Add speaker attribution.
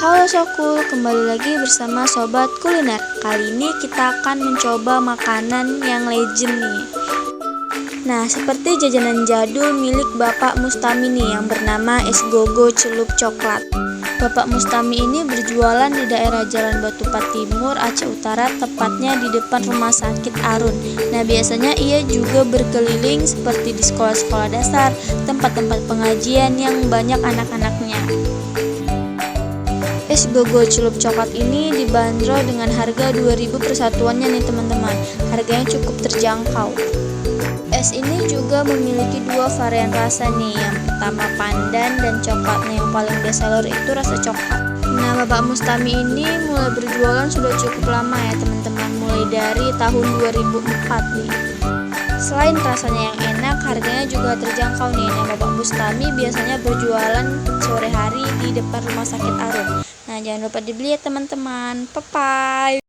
Speaker 1: Halo Sokul, kembali lagi bersama Sobat Kuliner. Kali ini kita akan mencoba makanan yang legend nih. Nah, seperti jajanan jadul milik Bapak Mustami nih yang bernama Es Gogo Celup Coklat. Bapak Mustami ini berjualan di daerah Jalan Batupat Timur, Aceh Utara, tepatnya di depan Rumah Sakit Arun. Nah, biasanya ia juga berkeliling seperti di sekolah-sekolah dasar, tempat-tempat pengajian yang banyak anak-anaknya. Es Gogo Celup Coklat ini dibanderol dengan harga 2.000 per satuannya nih teman-teman. Harganya cukup terjangkau. Es ini juga memiliki dua varian rasa nih. Yang pertama pandan dan coklatnya, yang paling best seller itu rasa coklat. Nah, Bapak Mustami ini mulai berjualan sudah cukup lama ya teman-teman, mulai dari tahun 2004 nih. Selain rasanya yang enak, harganya juga terjangkau nih. Nah, Bapak Mustami biasanya berjualan sore hari di depan Rumah Sakit Arun. Nah, jangan lupa dibeli ya teman-teman. Bye-bye.